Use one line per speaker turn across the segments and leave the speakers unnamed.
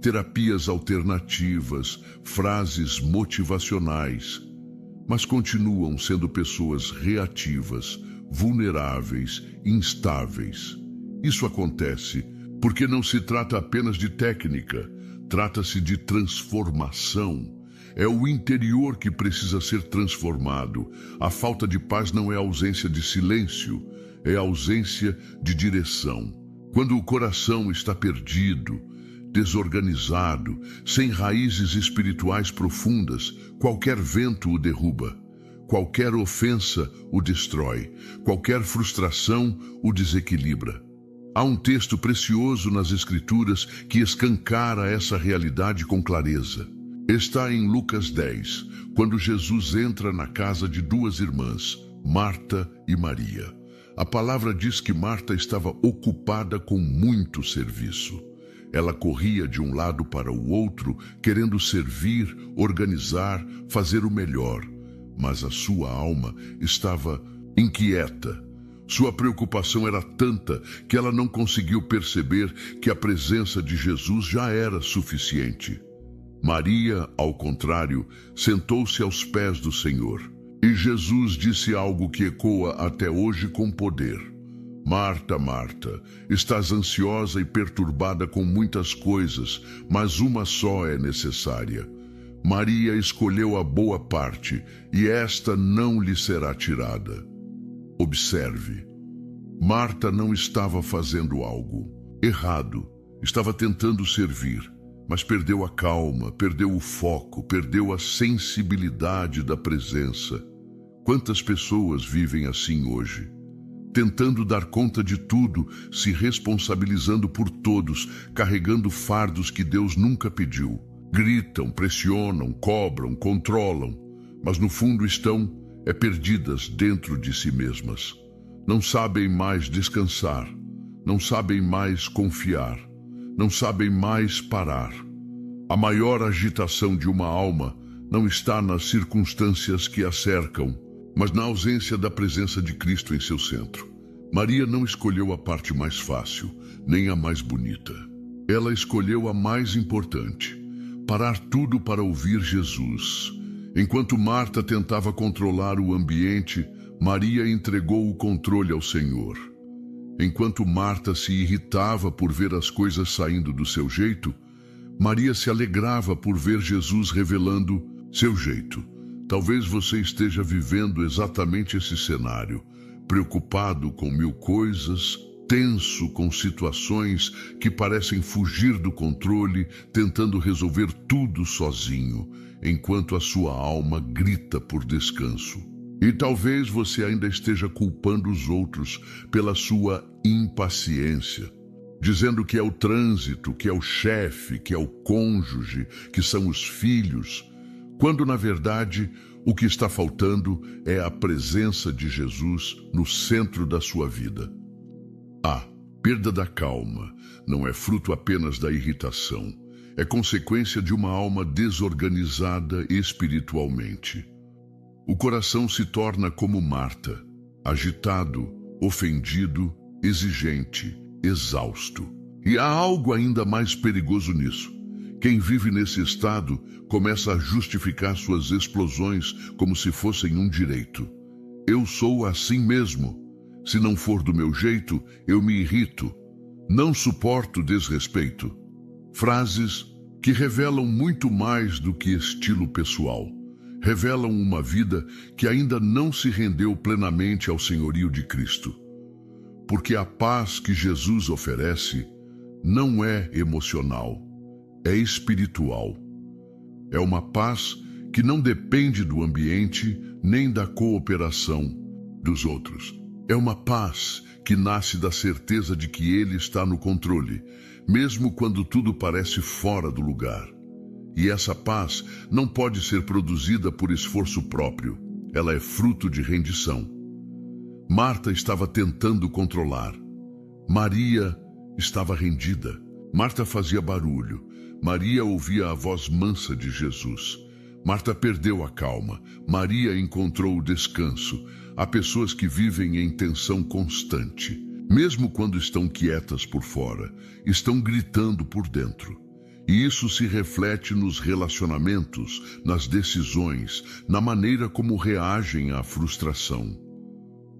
terapias alternativas, frases motivacionais, mas continuam sendo pessoas reativas, vulneráveis, instáveis. Isso acontece porque não se trata apenas de técnica, trata-se de transformação. É o interior que precisa ser transformado. A falta de paz não é ausência de silêncio, é ausência de direção. Quando o coração está perdido, desorganizado, sem raízes espirituais profundas, qualquer vento o derruba, qualquer ofensa o destrói, qualquer frustração o desequilibra. Há um texto precioso nas Escrituras que escancara essa realidade com clareza. Está em Lucas 10, quando Jesus entra na casa de duas irmãs, Marta e Maria. A palavra diz que Marta estava ocupada com muito serviço. Ela corria de um lado para o outro, querendo servir, organizar, fazer o melhor. Mas a sua alma estava inquieta. Sua preocupação era tanta que ela não conseguiu perceber que a presença de Jesus já era suficiente. Maria, ao contrário, sentou-se aos pés do Senhor. E Jesus disse algo que ecoa até hoje com poder. Marta, Marta, estás ansiosa e perturbada com muitas coisas, mas uma só é necessária. Maria escolheu a boa parte, e esta não lhe será tirada. Observe, Marta não estava fazendo algo errado, estava tentando servir, mas perdeu a calma, perdeu o foco, perdeu a sensibilidade da presença. Quantas pessoas vivem assim hoje? Tentando dar conta de tudo, se responsabilizando por todos, carregando fardos que Deus nunca pediu. Gritam, pressionam, cobram, controlam, mas no fundo estão perdidas dentro de si mesmas. Não sabem mais descansar, não sabem mais confiar, não sabem mais parar. A maior agitação de uma alma não está nas circunstâncias que a cercam, mas na ausência da presença de Cristo em seu centro. Maria não escolheu a parte mais fácil, nem a mais bonita. Ela escolheu a mais importante, parar tudo para ouvir Jesus. Enquanto Marta tentava controlar o ambiente, Maria entregou o controle ao Senhor. Enquanto Marta se irritava por ver as coisas saindo do seu jeito, Maria se alegrava por ver Jesus revelando seu jeito. Talvez você esteja vivendo exatamente esse cenário, preocupado com mil coisas, tenso com situações que parecem fugir do controle, tentando resolver tudo sozinho, enquanto a sua alma grita por descanso. E talvez você ainda esteja culpando os outros pela sua impaciência, dizendo que é o trânsito, que é o chefe, que é o cônjuge, que são os filhos, quando na verdade o que está faltando é a presença de Jesus no centro da sua vida. A perda da calma não é fruto apenas da irritação, é consequência de uma alma desorganizada espiritualmente. O coração se torna como Marta, agitado, ofendido, exigente, exausto. E há algo ainda mais perigoso nisso. Quem vive nesse estado começa a justificar suas explosões como se fossem um direito. Eu sou assim mesmo. Se não for do meu jeito, eu me irrito. Não suporto desrespeito. Frases que revelam muito mais do que estilo pessoal. Revelam uma vida que ainda não se rendeu plenamente ao senhorio de Cristo. Porque a paz que Jesus oferece não é emocional, é espiritual. É uma paz que não depende do ambiente nem da cooperação dos outros. É uma paz que nasce da certeza de que Ele está no controle, mesmo quando tudo parece fora do lugar. E essa paz não pode ser produzida por esforço próprio. Ela é fruto de rendição. Marta estava tentando controlar. Maria estava rendida. Marta fazia barulho. Maria ouvia a voz mansa de Jesus. Marta perdeu a calma. Maria encontrou o descanso. Há pessoas que vivem em tensão constante. Mesmo quando estão quietas por fora, estão gritando por dentro. E isso se reflete nos relacionamentos, nas decisões, na maneira como reagem à frustração.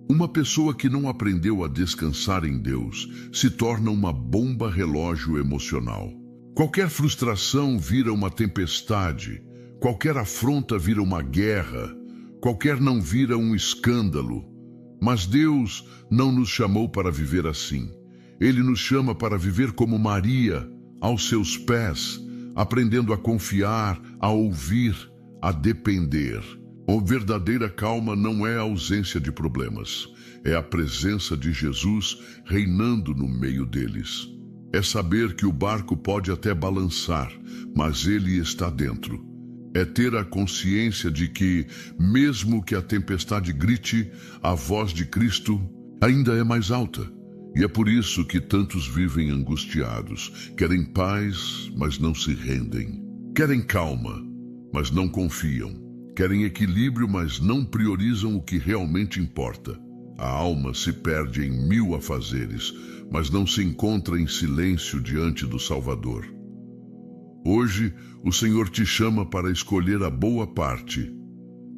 Uma pessoa que não aprendeu a descansar em Deus se torna uma bomba relógio emocional. Qualquer frustração vira uma tempestade, qualquer afronta vira uma guerra, qualquer não vira um escândalo. Mas Deus não nos chamou para viver assim. Ele nos chama para viver como Maria, aos seus pés, aprendendo a confiar, a ouvir, a depender. A verdadeira calma não é a ausência de problemas, é a presença de Jesus reinando no meio deles. É saber que o barco pode até balançar, mas ele está dentro. É ter a consciência de que, mesmo que a tempestade grite, a voz de Cristo ainda é mais alta. E é por isso que tantos vivem angustiados. Querem paz, mas não se rendem. Querem calma, mas não confiam. Querem equilíbrio, mas não priorizam o que realmente importa. A alma se perde em 1000 afazeres, mas não se encontra em silêncio diante do Salvador. Hoje, o Senhor te chama para escolher a boa parte,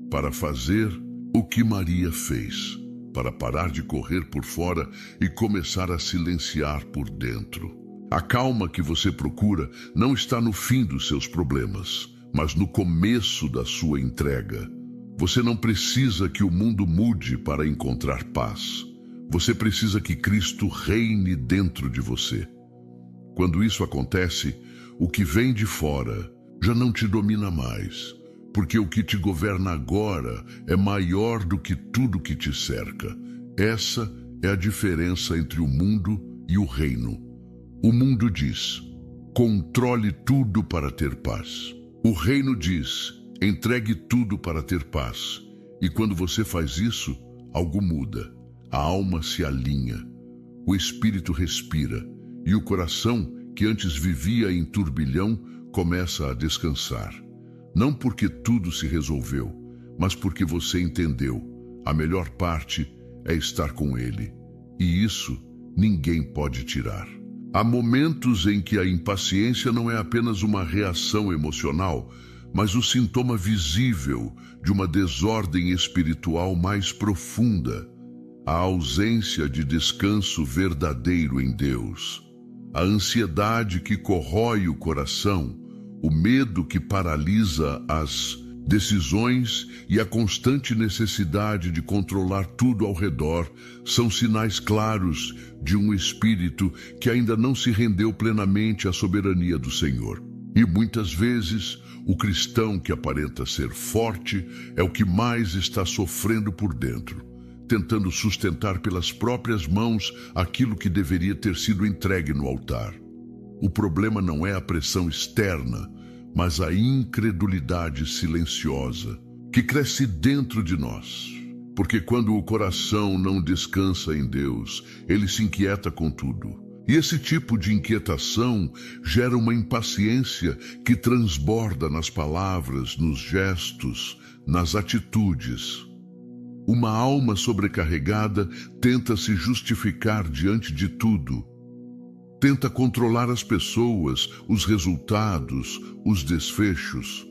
para fazer o que Maria fez, para parar de correr por fora e começar a silenciar por dentro. A calma que você procura não está no fim dos seus problemas, mas no começo da sua entrega. Você não precisa que o mundo mude para encontrar paz. Você precisa que Cristo reine dentro de você. Quando isso acontece, o que vem de fora já não te domina mais, porque o que te governa agora é maior do que tudo que te cerca. Essa é a diferença entre o mundo e o reino. O mundo diz: controle tudo para ter paz. O reino diz: entregue tudo para ter paz. E quando você faz isso, algo muda. A alma se alinha, o espírito respira e o coração, que antes vivia em turbilhão, começa a descansar. Não porque tudo se resolveu, mas porque você entendeu. A melhor parte é estar com Ele, e isso ninguém pode tirar. Há momentos em que a impaciência não é apenas uma reação emocional, mas o sintoma visível de uma desordem espiritual mais profunda, a ausência de descanso verdadeiro em Deus. A ansiedade que corrói o coração, o medo que paralisa as decisões e a constante necessidade de controlar tudo ao redor são sinais claros de um espírito que ainda não se rendeu plenamente à soberania do Senhor. E muitas vezes, o cristão que aparenta ser forte é o que mais está sofrendo por dentro, tentando sustentar pelas próprias mãos aquilo que deveria ter sido entregue no altar. O problema não é a pressão externa, mas a incredulidade silenciosa que cresce dentro de nós. Porque quando o coração não descansa em Deus, ele se inquieta com tudo. E esse tipo de inquietação gera uma impaciência que transborda nas palavras, nos gestos, nas atitudes. Uma alma sobrecarregada tenta se justificar diante de tudo. Tenta controlar as pessoas, os resultados, os desfechos.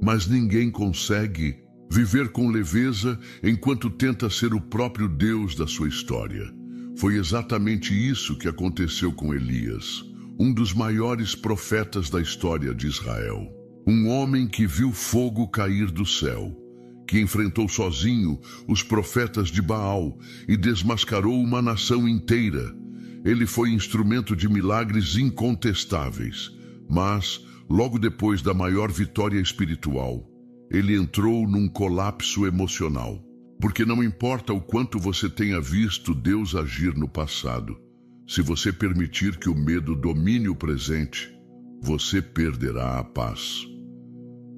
Mas ninguém consegue viver com leveza enquanto tenta ser o próprio Deus da sua história. Foi exatamente isso que aconteceu com Elias, um dos maiores profetas da história de Israel. Um homem que viu fogo cair do céu, que enfrentou sozinho os profetas de Baal e desmascarou uma nação inteira. Ele foi instrumento de milagres incontestáveis, mas, logo depois da maior vitória espiritual, ele entrou num colapso emocional. Porque não importa o quanto você tenha visto Deus agir no passado, se você permitir que o medo domine o presente, você perderá a paz.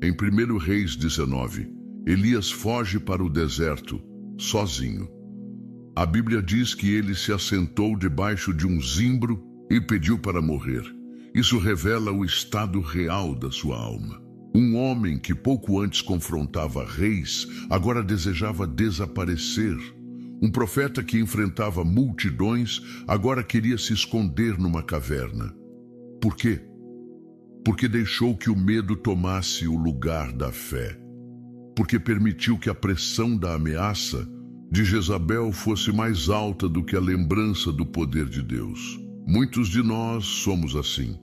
Em 1 Reis 19, Elias foge para o deserto, sozinho. A Bíblia diz que ele se assentou debaixo de um zimbro e pediu para morrer. Isso revela o estado real da sua alma. Um homem que pouco antes confrontava reis, agora desejava desaparecer. Um profeta que enfrentava multidões, agora queria se esconder numa caverna. Por quê? porque deixou que o medo tomasse o lugar da fé, porque permitiu que a pressão da ameaça de Jezabel fosse mais alta do que a lembrança do poder de Deus. Muitos de nós somos assim.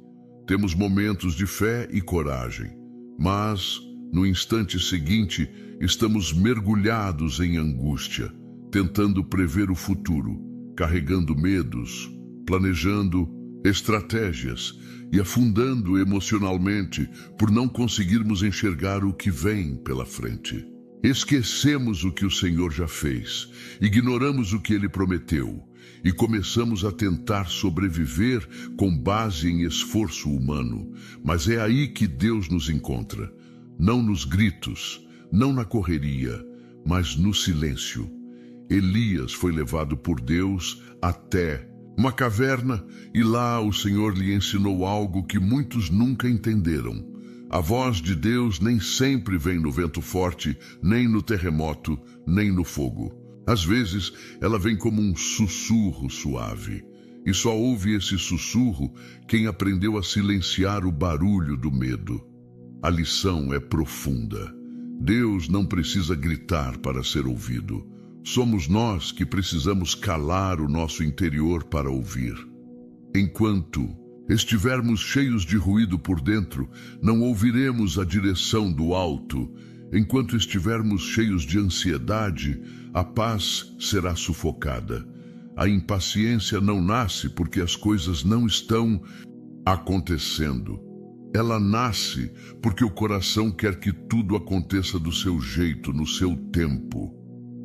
Temos momentos de fé e coragem, mas, no instante seguinte, estamos mergulhados em angústia, tentando prever o futuro, carregando medos, planejando estratégias e afundando emocionalmente por não conseguirmos enxergar o que vem pela frente. Esquecemos o que o Senhor já fez, ignoramos o que Ele prometeu e começamos a tentar sobreviver com base em esforço humano. Mas é aí que Deus nos encontra, não nos gritos, não na correria, mas no silêncio. Elias foi levado por Deus até uma caverna e lá o Senhor lhe ensinou algo que muitos nunca entenderam. A voz de Deus nem sempre vem no vento forte, nem no terremoto, nem no fogo. Às vezes, ela vem como um sussurro suave. E só ouve esse sussurro quem aprendeu a silenciar o barulho do medo. A lição é profunda. Deus não precisa gritar para ser ouvido. Somos nós que precisamos calar o nosso interior para ouvir. Enquanto estivermos cheios de ruído por dentro, não ouviremos a direção do alto. Enquanto estivermos cheios de ansiedade, a paz será sufocada. A impaciência não nasce porque as coisas não estão acontecendo. Ela nasce porque o coração quer que tudo aconteça do seu jeito, no seu tempo.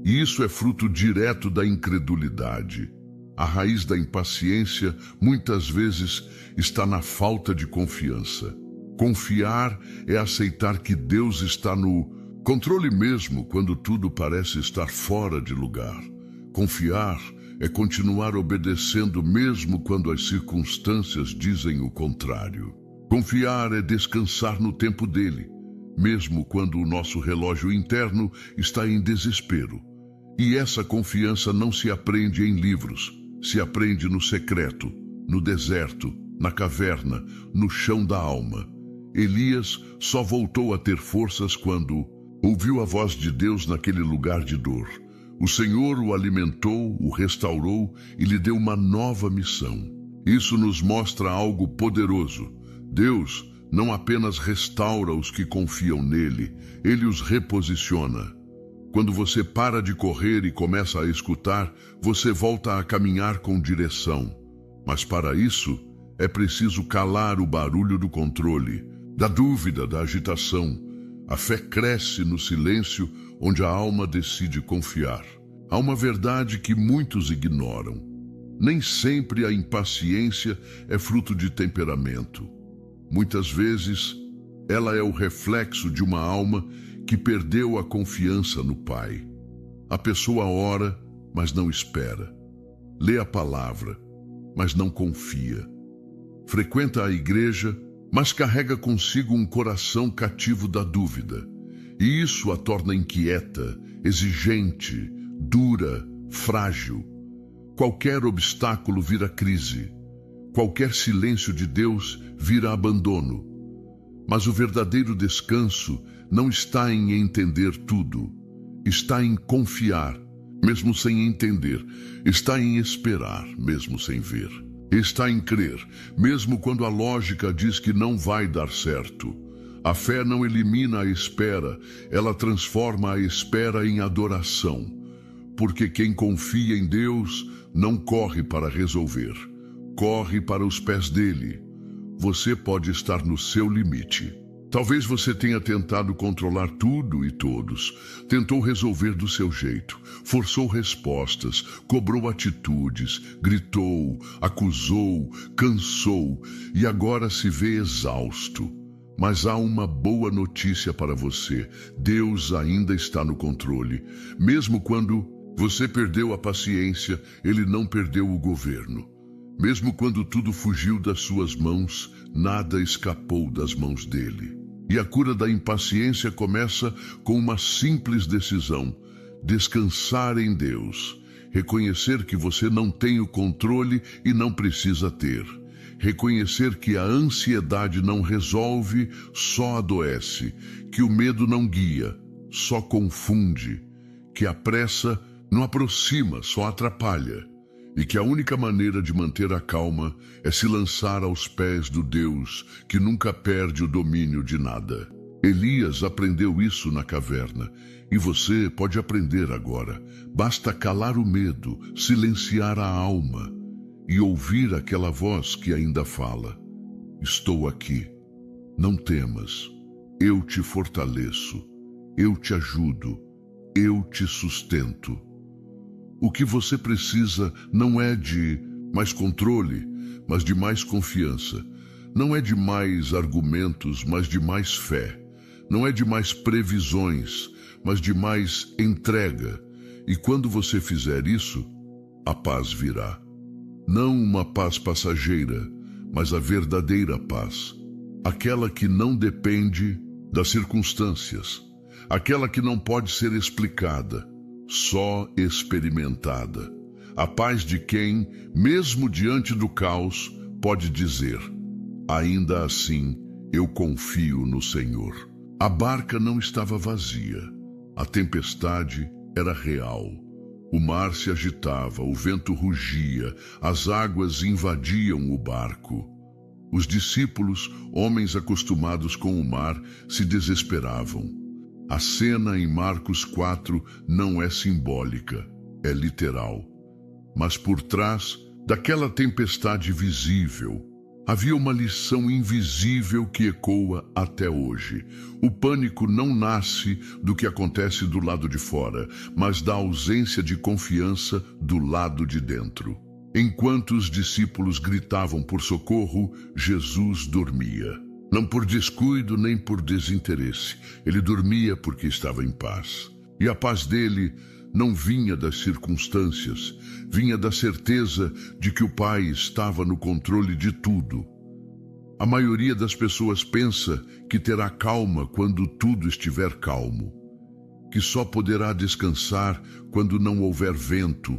E isso é fruto direto da incredulidade. A raiz da impaciência, muitas vezes, está na falta de confiança. Confiar é aceitar que Deus está no controle mesmo quando tudo parece estar fora de lugar. Confiar é continuar obedecendo mesmo quando as circunstâncias dizem o contrário. Confiar é descansar no tempo dele, mesmo quando o nosso relógio interno está em desespero. E essa confiança não se aprende em livros, se aprende no secreto, no deserto, na caverna, no chão da alma. Elias só voltou a ter forças quando ouviu a voz de Deus naquele lugar de dor. O Senhor o alimentou, o restaurou e lhe deu uma nova missão. Isso nos mostra algo poderoso. Deus não apenas restaura os que confiam nele, ele os reposiciona. Quando você para de correr e começa a escutar, você volta a caminhar com direção. Mas para isso, é preciso calar o barulho do controle, da dúvida, da agitação. A fé cresce no silêncio onde a alma decide confiar. Há uma verdade que muitos ignoram. Nem sempre a impaciência é fruto de temperamento. Muitas vezes, ela é o reflexo de uma alma que perdeu a confiança no Pai. A pessoa ora, mas não espera. Lê a palavra, mas não confia. Frequenta a igreja, mas carrega consigo um coração cativo da dúvida. E isso a torna inquieta, exigente, dura, frágil. Qualquer obstáculo vira crise. Qualquer silêncio de Deus vira abandono. Mas o verdadeiro descanso não está em entender tudo. Está em confiar, mesmo sem entender. Está em esperar, mesmo sem ver. Está em crer, mesmo quando a lógica diz que não vai dar certo. A fé não elimina a espera, ela transforma a espera em adoração. Porque quem confia em Deus não corre para resolver, corre para os pés dele. Você pode estar no seu limite. Talvez você tenha tentado controlar tudo e todos, tentou resolver do seu jeito, forçou respostas, cobrou atitudes, gritou, acusou, cansou e agora se vê exausto. Mas há uma boa notícia para você: Deus ainda está no controle. Mesmo quando você perdeu a paciência, Ele não perdeu o governo. Mesmo quando tudo fugiu das suas mãos, nada escapou das mãos dele. E a cura da impaciência começa com uma simples decisão: descansar em Deus. Reconhecer que você não tem o controle e não precisa ter. reconhecer que a ansiedade não resolve, só adoece, que o medo não guia, só confunde, que a pressa não aproxima, só atrapalha, e que a única maneira de manter a calma é se lançar aos pés do Deus que nunca perde o domínio de nada. Elias aprendeu isso na caverna, e você pode aprender agora. Basta calar o medo, silenciar a alma e ouvir aquela voz que ainda fala: estou aqui, não temas, eu te fortaleço, eu te ajudo, eu te sustento. O que você precisa não é de mais controle, mas de mais confiança. Não é de mais argumentos, mas de mais fé. Não é de mais previsões, mas de mais entrega. E quando você fizer isso, a paz virá. Não uma paz passageira, mas a verdadeira paz. Aquela que não depende das circunstâncias. Aquela que não pode ser explicada, só experimentada. A paz de quem, mesmo diante do caos, pode dizer: ainda assim, eu confio no Senhor. A barca não estava vazia. A tempestade era real. O mar se agitava, o vento rugia, as águas invadiam o barco. Os discípulos, homens acostumados com o mar, se desesperavam. A cena em Marcos 4 não é simbólica, é literal. Mas por trás daquela tempestade visível, havia uma lição invisível que ecoa até hoje. O pânico não nasce do que acontece do lado de fora, mas da ausência de confiança do lado de dentro. Enquanto os discípulos gritavam por socorro, Jesus dormia. Não por descuido nem por desinteresse. Ele dormia porque estava em paz. E a paz dele não vinha das circunstâncias, vinha da certeza de que o Pai estava no controle de tudo. A maioria das pessoas pensa que terá calma quando tudo estiver calmo, que só poderá descansar quando não houver vento,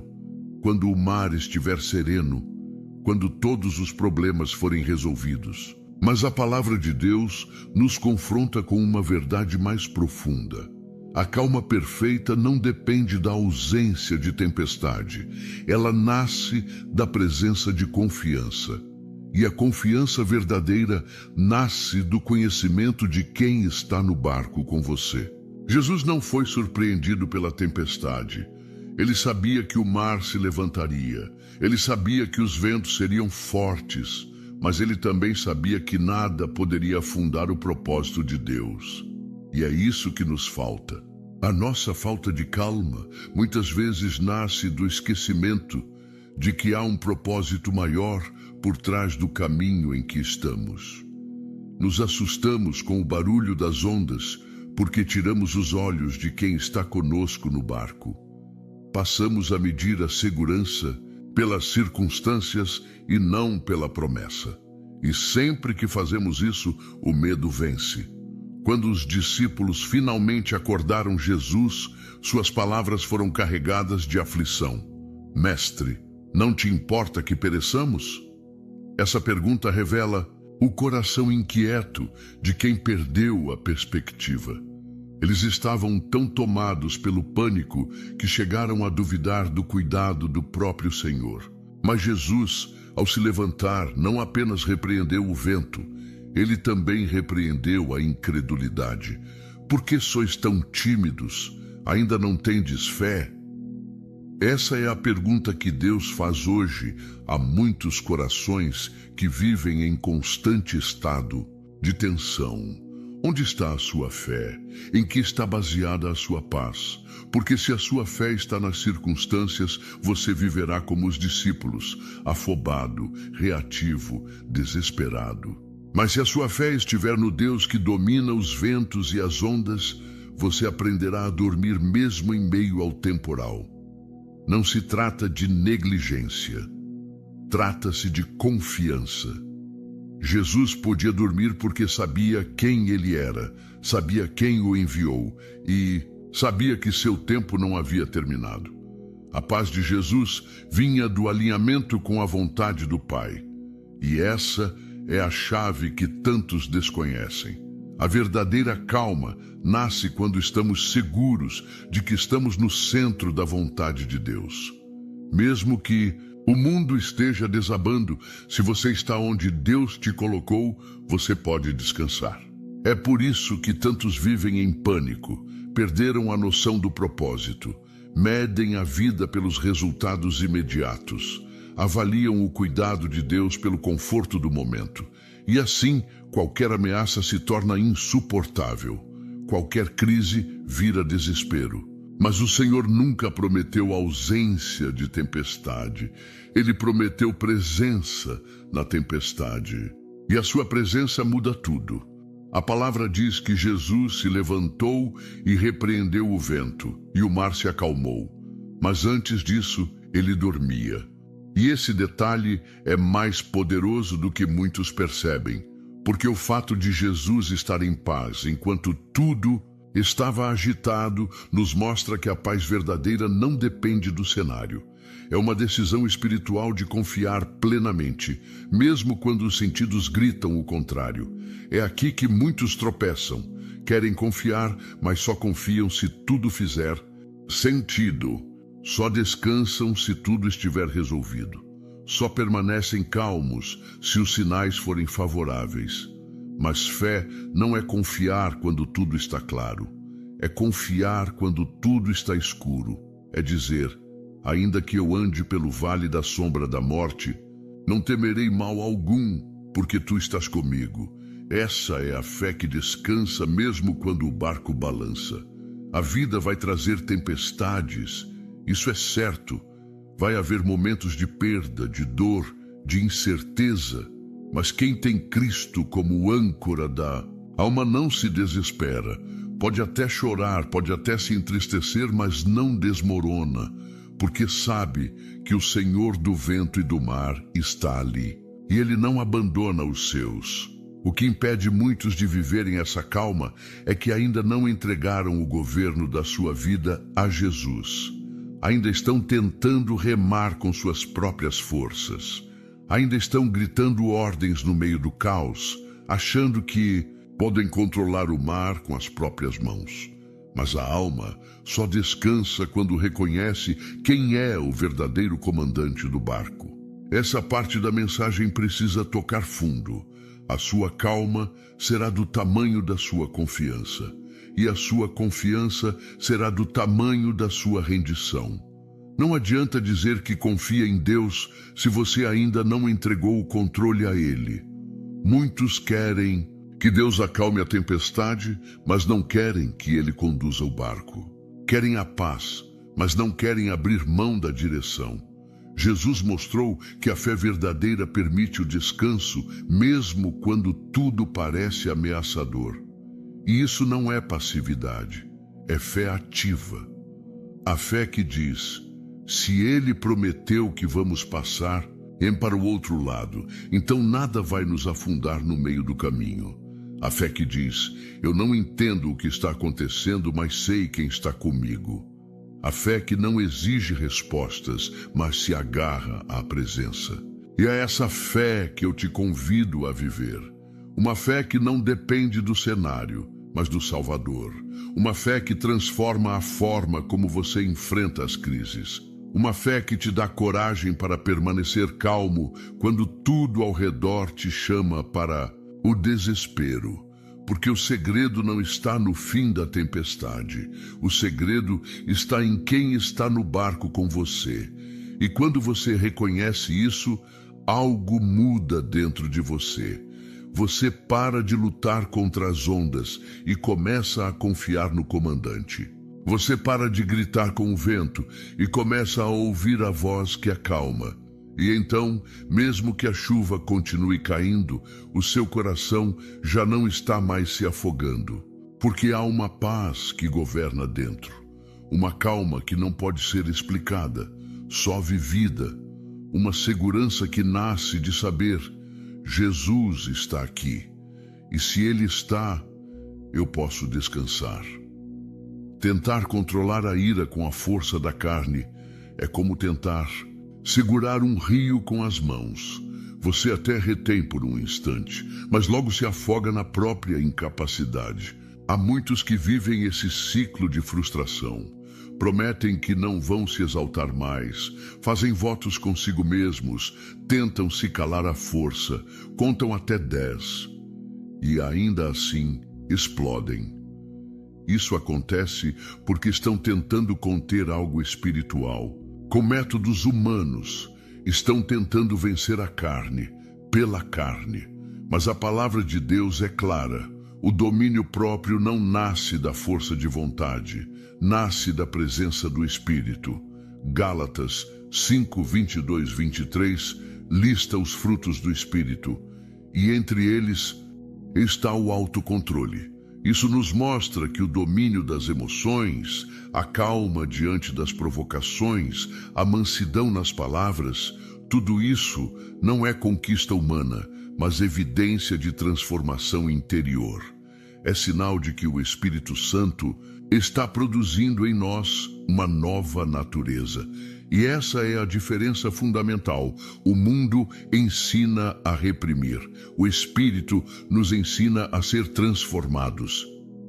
quando o mar estiver sereno, quando todos os problemas forem resolvidos. Mas a palavra de Deus nos confronta com uma verdade mais profunda. A calma perfeita não depende da ausência de tempestade. Ela nasce da presença de confiança. E a confiança verdadeira nasce do conhecimento de quem está no barco com você. Jesus não foi surpreendido pela tempestade. Ele sabia que o mar se levantaria. Ele sabia que os ventos seriam fortes. Mas ele também sabia que nada poderia afundar o propósito de Deus. E é isso que nos falta. A nossa falta de calma muitas vezes nasce do esquecimento de que há um propósito maior por trás do caminho em que estamos. Nos assustamos com o barulho das ondas porque tiramos os olhos de quem está conosco no barco. Passamos a medir a segurança pelas circunstâncias e não pela promessa. E sempre que fazemos isso, o medo vence. Quando os discípulos finalmente acordaram Jesus, suas palavras foram carregadas de aflição. Mestre, não te importa que pereçamos? Essa pergunta revela o coração inquieto de quem perdeu a perspectiva. Eles estavam tão tomados pelo pânico que chegaram a duvidar do cuidado do próprio Senhor. Mas Jesus, ao se levantar, não apenas repreendeu o vento, ele também repreendeu a incredulidade. Por que sois tão tímidos? Ainda não tendes fé? Essa é a pergunta que Deus faz hoje a muitos corações que vivem em constante estado de tensão. Onde está a sua fé? Em que está baseada a sua paz? Porque se a sua fé está nas circunstâncias, você viverá como os discípulos, afobado, reativo, desesperado. Mas se a sua fé estiver no Deus que domina os ventos e as ondas, você aprenderá a dormir mesmo em meio ao temporal. Não se trata de negligência, trata-se de confiança. Jesus podia dormir porque sabia quem ele era, sabia quem o enviou e sabia que seu tempo não havia terminado. A paz de Jesus vinha do alinhamento com a vontade do Pai. E essa é a chave que tantos desconhecem. A verdadeira calma nasce quando estamos seguros de que estamos no centro da vontade de Deus. Mesmo que o mundo esteja desabando, se você está onde Deus te colocou, você pode descansar. É por isso que tantos vivem em pânico, perderam a noção do propósito, medem a vida pelos resultados imediatos, avaliam o cuidado de Deus pelo conforto do momento. E assim, qualquer ameaça se torna insuportável. Qualquer crise vira desespero. Mas o Senhor nunca prometeu ausência de tempestade. Ele prometeu presença na tempestade. E a sua presença muda tudo. A palavra diz que Jesus se levantou e repreendeu o vento, e o mar se acalmou. Mas antes disso, ele dormia. E esse detalhe é mais poderoso do que muitos percebem, porque o fato de Jesus estar em paz enquanto tudo estava agitado nos mostra que a paz verdadeira não depende do cenário. É uma decisão espiritual de confiar plenamente, mesmo quando os sentidos gritam o contrário. É aqui que muitos tropeçam. Querem confiar, mas só confiam se tudo fizer sentido. Só descansam se tudo estiver resolvido. Só permanecem calmos se os sinais forem favoráveis. Mas fé não é confiar quando tudo está claro. É confiar quando tudo está escuro. É dizer, ainda que eu ande pelo vale da sombra da morte, não temerei mal algum, porque tu estás comigo. Essa é a fé que descansa mesmo quando o barco balança. A vida vai trazer tempestades, isso é certo. Vai haver momentos de perda, de dor, de incerteza. Mas quem tem Cristo como âncora da alma não se desespera. Pode até chorar, pode até se entristecer, mas não desmorona, porque sabe que o Senhor do vento e do mar está ali. E Ele não abandona os seus. O que impede muitos de viverem essa calma é que ainda não entregaram o governo da sua vida a Jesus. Ainda estão tentando remar com suas próprias forças. Ainda estão gritando ordens no meio do caos, achando que podem controlar o mar com as próprias mãos. Mas a alma só descansa quando reconhece quem é o verdadeiro comandante do barco. Essa parte da mensagem precisa tocar fundo. A sua calma será do tamanho da sua confiança, e a sua confiança será do tamanho da sua rendição. Não adianta dizer que confia em Deus se você ainda não entregou o controle a Ele. Muitos querem que Deus acalme a tempestade, mas não querem que Ele conduza o barco. Querem a paz, mas não querem abrir mão da direção. Jesus mostrou que a fé verdadeira permite o descanso, mesmo quando tudo parece ameaçador. E isso não é passividade, é fé ativa. A fé que diz, se Ele prometeu que vamos passar para o outro lado, então nada vai nos afundar no meio do caminho. A fé que diz, eu não entendo o que está acontecendo, mas sei quem está comigo. A fé que não exige respostas, mas se agarra à presença. E é essa fé que eu te convido a viver. Uma fé que não depende do cenário, mas do Salvador. Uma fé que transforma a forma como você enfrenta as crises. Uma fé que te dá coragem para permanecer calmo quando tudo ao redor te chama para o desespero. Porque o segredo não está no fim da tempestade. O segredo está em quem está no barco com você. E quando você reconhece isso, algo muda dentro de você. Você para de lutar contra as ondas e começa a confiar no comandante. Você para de gritar com o vento e começa a ouvir a voz que acalma. E então, mesmo que a chuva continue caindo, o seu coração já não está mais se afogando, porque há uma paz que governa dentro, uma calma que não pode ser explicada, só vivida, uma segurança que nasce de saber, Jesus está aqui, e se Ele está, eu posso descansar. Tentar controlar a ira com a força da carne é como tentar segurar um rio com as mãos. Você até retém por um instante, mas logo se afoga na própria incapacidade. Há muitos que vivem esse ciclo de frustração. Prometem que não vão se exaltar mais, fazem votos consigo mesmos, tentam se calar à força, contam até 10 e ainda assim explodem. Isso acontece porque estão tentando conter algo espiritual. Com métodos humanos, estão tentando vencer a carne, pela carne. Mas a palavra de Deus é clara. O domínio próprio não nasce da força de vontade, nasce da presença do Espírito. Gálatas 5, 22, 23 lista os frutos do Espírito, e entre eles está o autocontrole. Isso nos mostra que o domínio das emoções, a calma diante das provocações, a mansidão nas palavras, tudo isso não é conquista humana, mas evidência de transformação interior. É sinal de que o Espírito Santo está produzindo em nós uma nova natureza. E essa é a diferença fundamental. O mundo ensina a reprimir. O Espírito nos ensina a ser transformados.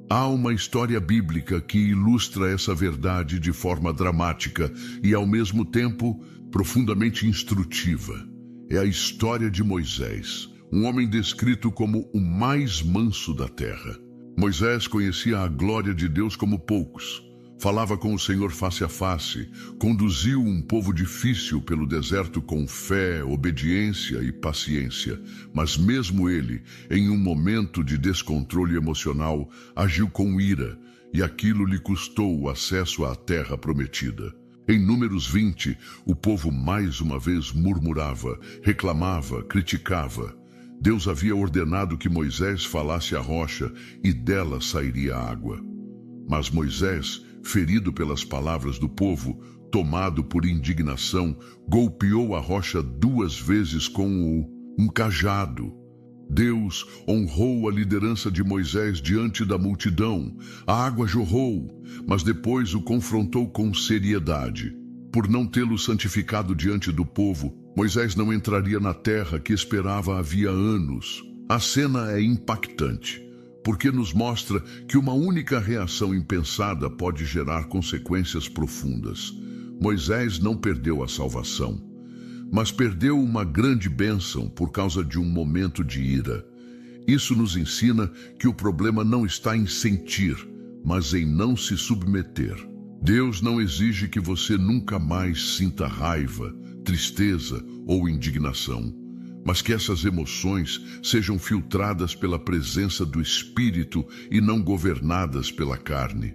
Há uma história bíblica que ilustra essa verdade de forma dramática e, ao mesmo tempo, profundamente instrutiva. É a história de Moisés, um homem descrito como o mais manso da terra. Moisés conhecia a glória de Deus como poucos. Falava com o Senhor face a face, conduziu um povo difícil pelo deserto com fé, obediência e paciência. Mas mesmo ele, em um momento de descontrole emocional, agiu com ira, e aquilo lhe custou o acesso à terra prometida. Em Números 20, o povo mais uma vez murmurava, reclamava, criticava. Deus havia ordenado que Moisés falasse à rocha e dela sairia água. Mas Moisés, ferido pelas palavras do povo, tomado por indignação, golpeou a rocha 2 vezes com um cajado. Deus honrou a liderança de Moisés diante da multidão. A água jorrou, mas depois o confrontou com seriedade. Por não tê-lo santificado diante do povo, Moisés não entraria na terra que esperava havia anos. A cena é impactante, porque nos mostra que uma única reação impensada pode gerar consequências profundas. Moisés não perdeu a salvação, mas perdeu uma grande bênção por causa de um momento de ira. Isso nos ensina que o problema não está em sentir, mas em não se submeter. Deus não exige que você nunca mais sinta raiva, tristeza ou indignação, mas que essas emoções sejam filtradas pela presença do Espírito e não governadas pela carne.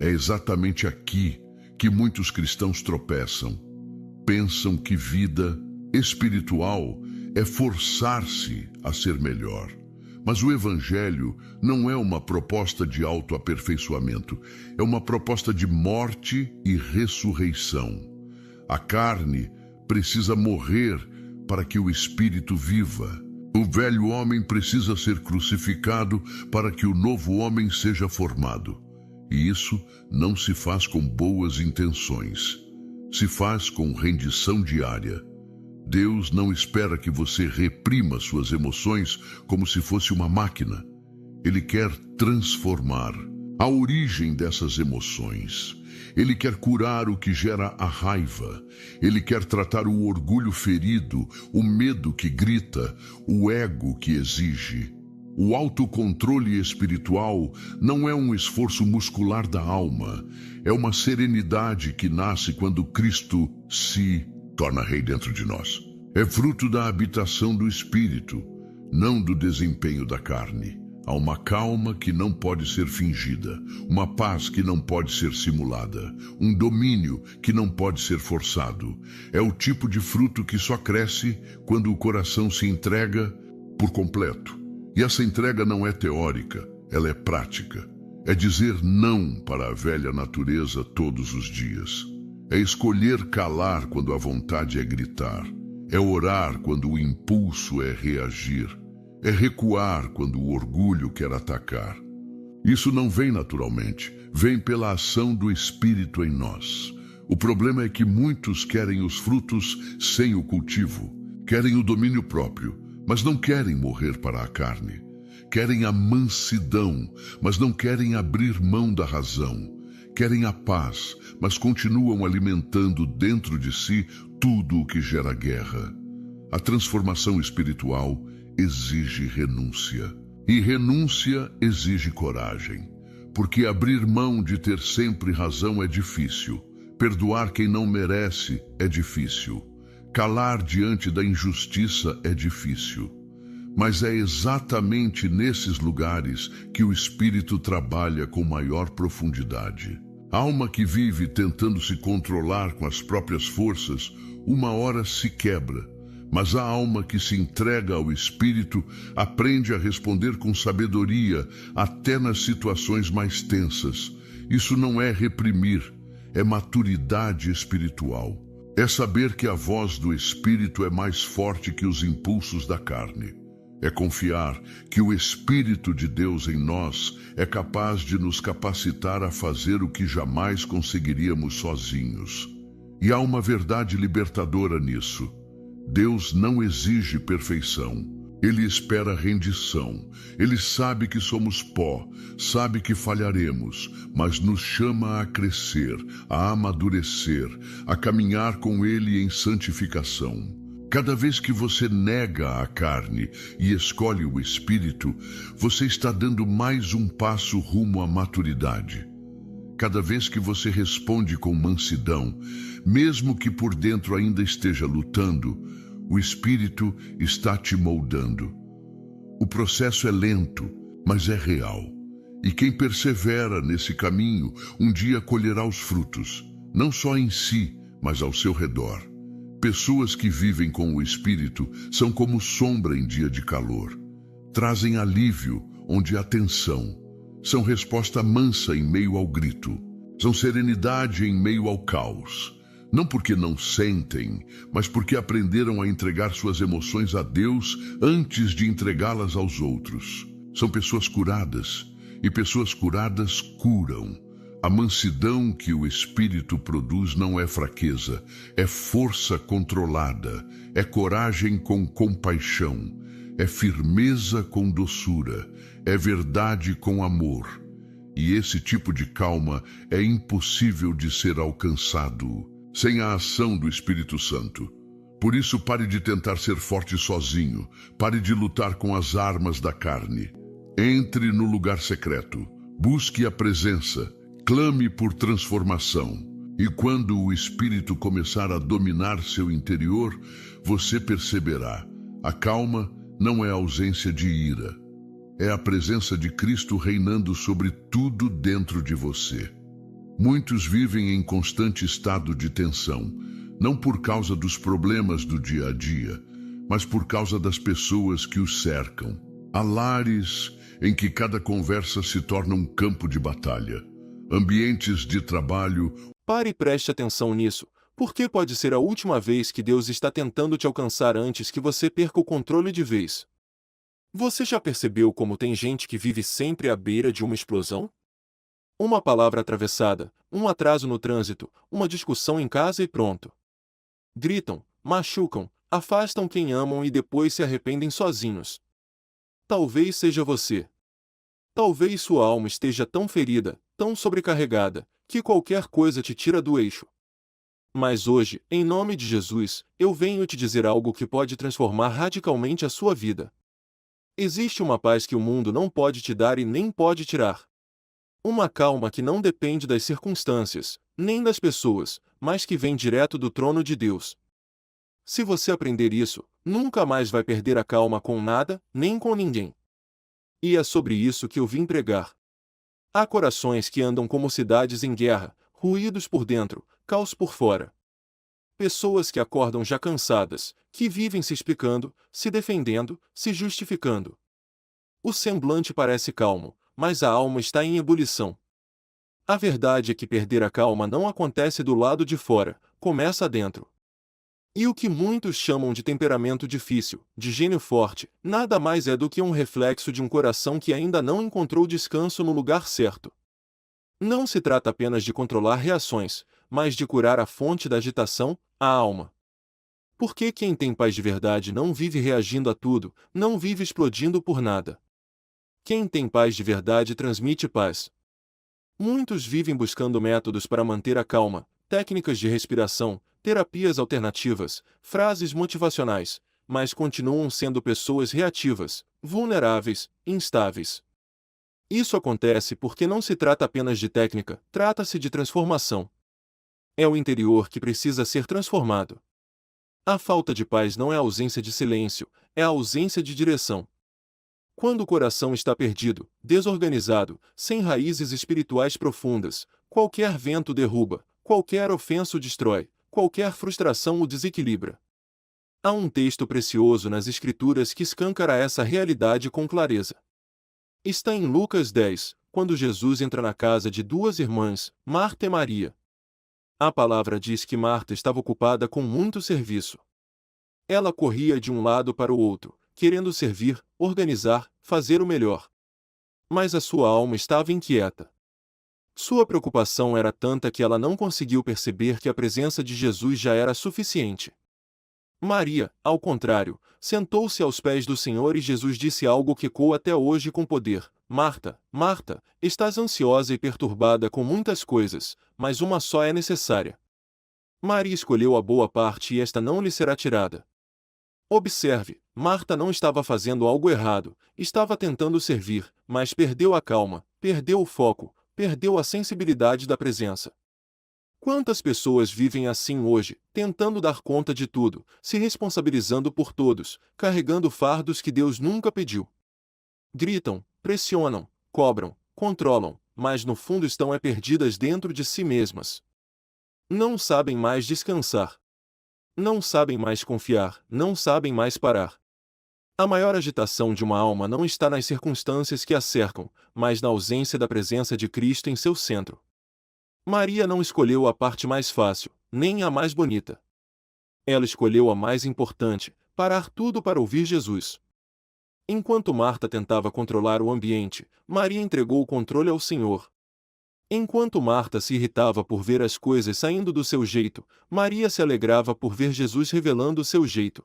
É exatamente aqui que muitos cristãos tropeçam. Pensam que vida espiritual é forçar-se a ser melhor. Mas o Evangelho não é uma proposta de autoaperfeiçoamento, é uma proposta de morte e ressurreição. A carne precisa morrer para que o Espírito viva. O velho homem precisa ser crucificado para que o novo homem seja formado. E isso não se faz com boas intenções. Se faz com rendição diária. Deus não espera que você reprima suas emoções como se fosse uma máquina. Ele quer transformar a origem dessas emoções. Ele quer curar o que gera a raiva. Ele quer tratar o orgulho ferido, o medo que grita, o ego que exige. O autocontrole espiritual não é um esforço muscular da alma. É uma serenidade que nasce quando Cristo se torna rei dentro de nós. É fruto da habitação do Espírito, não do desempenho da carne. Há uma calma que não pode ser fingida, uma paz que não pode ser simulada, um domínio que não pode ser forçado. É o tipo de fruto que só cresce quando o coração se entrega por completo. E essa entrega não é teórica, ela é prática. É dizer não para a velha natureza todos os dias. É escolher calar quando a vontade é gritar. É orar quando o impulso é reagir. É recuar quando o orgulho quer atacar. Isso não vem naturalmente, vem pela ação do Espírito em nós. O problema é que muitos querem os frutos sem o cultivo. Querem o domínio próprio, mas não querem morrer para a carne. Querem a mansidão, mas não querem abrir mão da razão. Querem a paz, mas continuam alimentando dentro de si tudo o que gera guerra. A transformação espiritual exige renúncia. E renúncia exige coragem. Porque abrir mão de ter sempre razão é difícil. Perdoar quem não merece é difícil. Calar diante da injustiça é difícil. Mas é exatamente nesses lugares que o Espírito trabalha com maior profundidade. A alma que vive tentando se controlar com as próprias forças, uma hora se quebra. Mas a alma que se entrega ao Espírito aprende a responder com sabedoria até nas situações mais tensas. Isso não é reprimir, é maturidade espiritual. É saber que a voz do Espírito é mais forte que os impulsos da carne. É confiar que o Espírito de Deus em nós é capaz de nos capacitar a fazer o que jamais conseguiríamos sozinhos. E há uma verdade libertadora nisso. Deus não exige perfeição. Ele espera rendição. Ele sabe que somos pó, sabe que falharemos, mas nos chama a crescer, a amadurecer, a caminhar com Ele em santificação. Cada vez que você nega a carne e escolhe o Espírito, você está dando mais um passo rumo à maturidade. Cada vez que você responde com mansidão, mesmo que por dentro ainda esteja lutando, o Espírito está te moldando. O processo é lento, mas é real. E quem persevera nesse caminho, um dia colherá os frutos, não só em si, mas ao seu redor. Pessoas que vivem com o Espírito são como sombra em dia de calor. Trazem alívio onde há tensão. São resposta mansa em meio ao grito. São serenidade em meio ao caos. Não porque não sentem, mas porque aprenderam a entregar suas emoções a Deus antes de entregá-las aos outros. São pessoas curadas, e pessoas curadas curam. A mansidão que o Espírito produz não é fraqueza, é força controlada, é coragem com compaixão, é firmeza com doçura, é verdade com amor. E esse tipo de calma é impossível de ser alcançado sem a ação do Espírito Santo. Por isso, pare de tentar ser forte sozinho, pare de lutar com as armas da carne. Entre no lugar secreto, busque a presença, clame por transformação. E quando o Espírito começar a dominar seu interior, você perceberá. A calma não é a ausência de ira. É a presença de Cristo reinando sobre tudo dentro de você. Muitos vivem em constante estado de tensão, não por causa dos problemas do dia a dia, mas por causa das pessoas que os cercam. Há lares em que cada conversa se torna um campo de batalha. Ambientes de trabalho.
Pare e preste atenção nisso, porque pode ser a última vez que Deus está tentando te alcançar antes que você perca o controle de vez. Você já percebeu como tem gente que vive sempre à beira de uma explosão? Uma palavra atravessada, um atraso no trânsito, uma discussão em casa e pronto. Gritam, machucam, afastam quem amam e depois se arrependem sozinhos. Talvez seja você. Talvez sua alma esteja tão ferida, tão sobrecarregada, que qualquer coisa te tira do eixo. Mas hoje, em nome de Jesus, eu venho te dizer algo que pode transformar radicalmente a sua vida. Existe uma paz que o mundo não pode te dar e nem pode tirar. Uma calma que não depende das circunstâncias, nem das pessoas, mas que vem direto do trono de Deus. Se você aprender isso, nunca mais vai perder a calma com nada, nem com ninguém. E é sobre isso que eu vim pregar. Há corações que andam como cidades em guerra, ruídos por dentro, caos por fora. Pessoas que acordam já cansadas, que vivem se explicando, se defendendo, se justificando. O semblante parece calmo, mas a alma está em ebulição. A verdade é que perder a calma não acontece do lado de fora, começa dentro. E o que muitos chamam de temperamento difícil, de gênio forte, nada mais é do que um reflexo de um coração que ainda não encontrou descanso no lugar certo. Não se trata apenas de controlar reações, mas de curar a fonte da agitação, a alma. Porque quem tem paz de verdade não vive reagindo a tudo, não vive explodindo por nada. Quem tem paz de verdade transmite paz. Muitos vivem buscando métodos para manter a calma, técnicas de respiração, terapias alternativas, frases motivacionais, mas continuam sendo pessoas reativas, vulneráveis, instáveis. Isso acontece porque não se trata apenas de técnica, trata-se de transformação. É o interior que precisa ser transformado. A falta de paz não é a ausência de silêncio, é a ausência de direção. Quando o coração está perdido, desorganizado, sem raízes espirituais profundas, qualquer vento derruba, qualquer ofensa o destrói, qualquer frustração o desequilibra. Há um texto precioso nas Escrituras que escancara essa realidade com clareza. Está em Lucas 10, quando Jesus entra na casa de duas irmãs, Marta e Maria. A palavra diz que Marta estava ocupada com muito serviço. Ela corria de um lado para o outro, querendo servir, organizar, fazer o melhor. Mas a sua alma estava inquieta. Sua preocupação era tanta que ela não conseguiu perceber que a presença de Jesus já era suficiente. Maria, ao contrário, sentou-se aos pés do Senhor e Jesus disse algo que ecoa até hoje com poder: Marta, Marta, estás ansiosa e perturbada com muitas coisas, mas uma só é necessária. Maria escolheu a boa parte e esta não lhe será tirada. Observe, Marta não estava fazendo algo errado, estava tentando servir, mas perdeu a calma, perdeu o foco, perdeu a sensibilidade da presença. Quantas pessoas vivem assim hoje, tentando dar conta de tudo, se responsabilizando por todos, carregando fardos que Deus nunca pediu? Gritam, pressionam, cobram, controlam, mas no fundo estão perdidas dentro de si mesmas. Não sabem mais descansar. Não sabem mais confiar, não sabem mais parar. A maior agitação de uma alma não está nas circunstâncias que a cercam, mas na ausência da presença de Cristo em seu centro. Maria não escolheu a parte mais fácil, nem a mais bonita. Ela escolheu a mais importante, parar tudo para ouvir Jesus. Enquanto Marta tentava controlar o ambiente, Maria entregou o controle ao Senhor. Enquanto Marta se irritava por ver as coisas saindo do seu jeito, Maria se alegrava por ver Jesus revelando o seu jeito.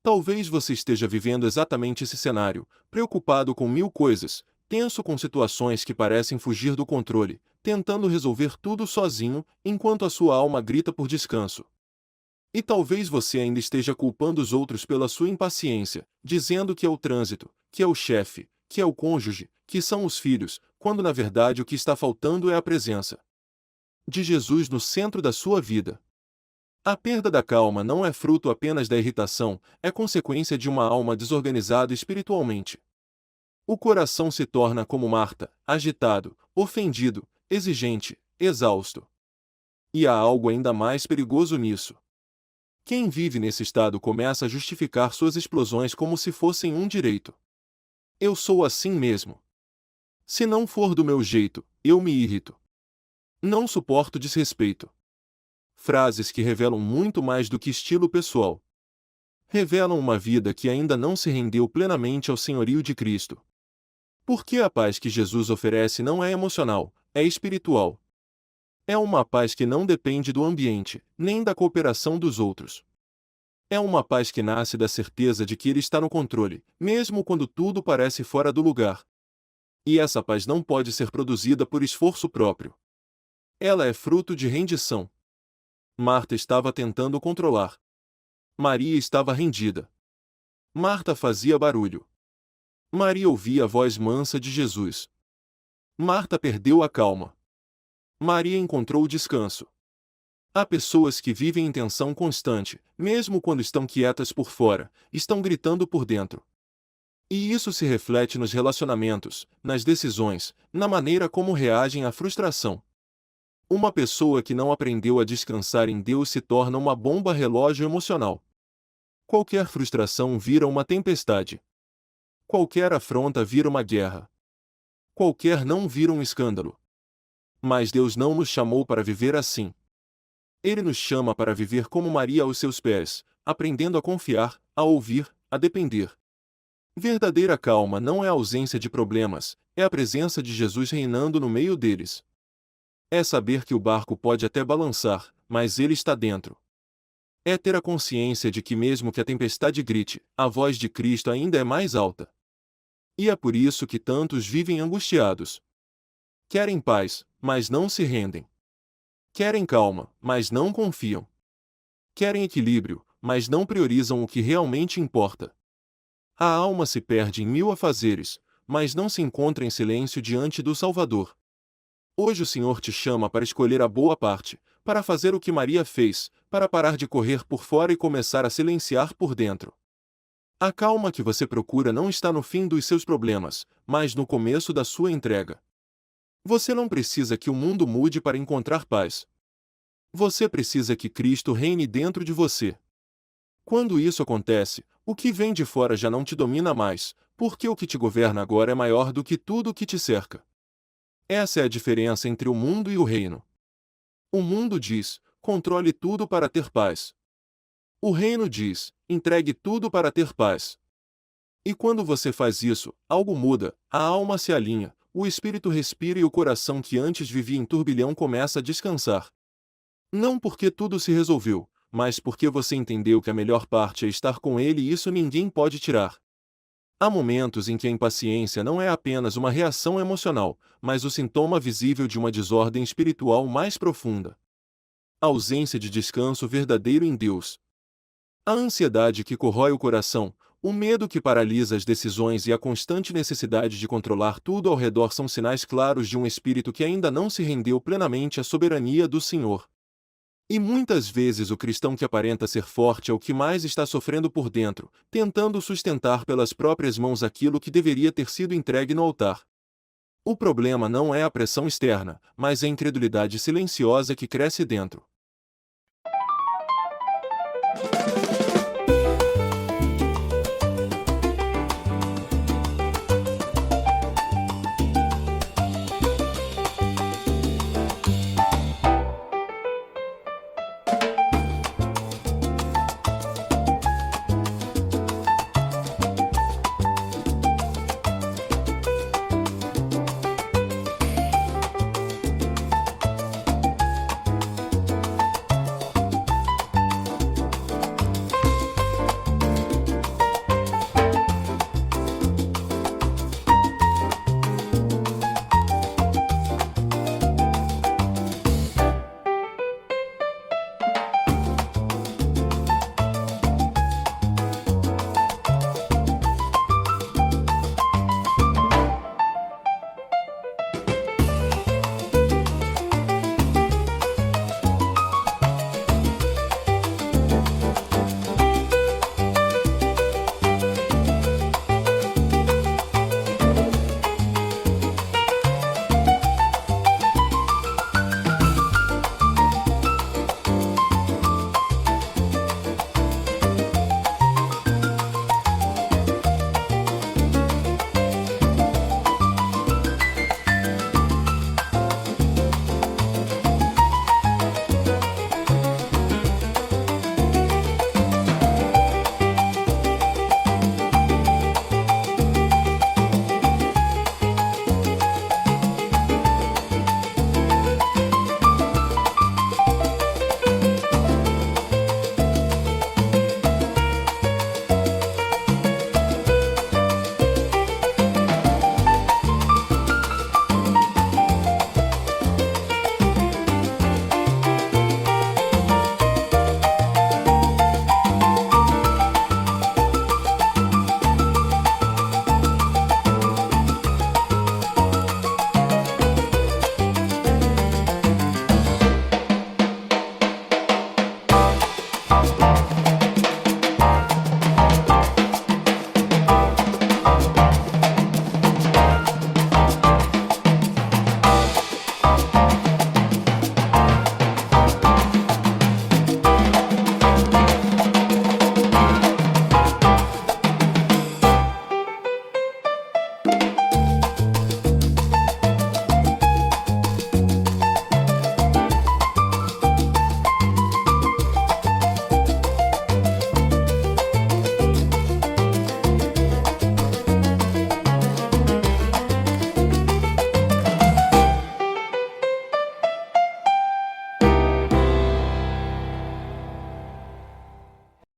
Talvez você esteja vivendo exatamente esse cenário, preocupado com mil coisas, tenso com situações que parecem fugir do controle, tentando resolver tudo sozinho, enquanto a sua alma grita por descanso. E talvez você ainda esteja culpando os outros pela sua impaciência, dizendo que é o trânsito, que é o chefe, que é o cônjuge, que são os filhos, quando na verdade o que está faltando é a presença de Jesus no centro da sua vida. A perda da calma não é fruto apenas da irritação, é consequência de uma alma desorganizada espiritualmente. O coração se torna como Marta, agitado, ofendido, exigente, exausto. E há algo ainda mais perigoso nisso. Quem vive nesse estado começa a justificar suas explosões como se fossem um direito. Eu sou assim mesmo. Se não for do meu jeito, eu me irrito. Não suporto desrespeito. Frases que revelam muito mais do que estilo pessoal. Revelam uma vida que ainda não se rendeu plenamente ao senhorio de Cristo. Porque a paz que Jesus oferece não é emocional, é espiritual. É uma paz que não depende do ambiente, nem da cooperação dos outros. É uma paz que nasce da certeza de que Ele está no controle, mesmo quando tudo parece fora do lugar. E essa paz não pode ser produzida por esforço próprio. Ela é fruto de rendição. Marta estava tentando controlar. Maria estava rendida. Marta fazia barulho. Maria ouvia a voz mansa de Jesus. Marta perdeu a calma. Maria encontrou o descanso. Há pessoas que vivem em tensão constante, mesmo quando estão quietas por fora, estão gritando por dentro. E isso se reflete nos relacionamentos, nas decisões, na maneira como reagem à frustração. Uma pessoa que não aprendeu a descansar em Deus se torna uma bomba relógio emocional. Qualquer frustração vira uma tempestade. Qualquer afronta vira uma guerra. Qualquer não vira um escândalo. Mas Deus não nos chamou para viver assim. Ele nos chama para viver como Maria aos seus pés, aprendendo a confiar, a ouvir, a depender. Verdadeira calma não é a ausência de problemas, é a presença de Jesus reinando no meio deles. É saber que o barco pode até balançar, mas ele está dentro. É ter a consciência de que mesmo que a tempestade grite, a voz de Cristo ainda é mais alta. E é por isso que tantos vivem angustiados. Querem paz, mas não se rendem. Querem calma, mas não confiam. Querem equilíbrio, mas não priorizam o que realmente importa. A alma se perde em mil afazeres, mas não se encontra em silêncio diante do Salvador. Hoje o Senhor te chama para escolher a boa parte, para fazer o que Maria fez, para parar de correr por fora e começar a silenciar por dentro. A calma que você procura não está no fim dos seus problemas, mas no começo da sua entrega. Você não precisa que o mundo mude para encontrar paz. Você precisa que Cristo reine dentro de você. Quando isso acontece, o que vem de fora já não te domina mais, porque o que te governa agora é maior do que tudo o que te cerca. Essa é a diferença entre o mundo e o reino. O mundo diz: controle tudo para ter paz. O reino diz: entregue tudo para ter paz. E quando você faz isso, algo muda, a alma se alinha, o espírito respira e o coração que antes vivia em turbilhão começa a descansar. Não porque tudo se resolveu, mas porque você entendeu que a melhor parte é estar com ele e isso ninguém pode tirar. Há momentos em que a impaciência não é apenas uma reação emocional, mas o sintoma visível de uma desordem espiritual mais profunda. A ausência de descanso verdadeiro em Deus. A ansiedade que corrói o coração, o medo que paralisa as decisões e a constante necessidade de controlar tudo ao redor são sinais claros de um espírito que ainda não se rendeu plenamente à soberania do Senhor. E muitas vezes o cristão que aparenta ser forte é o que mais está sofrendo por dentro, tentando sustentar pelas próprias mãos aquilo que deveria ter sido entregue no altar. O problema não é a pressão externa, mas a incredulidade silenciosa que cresce dentro.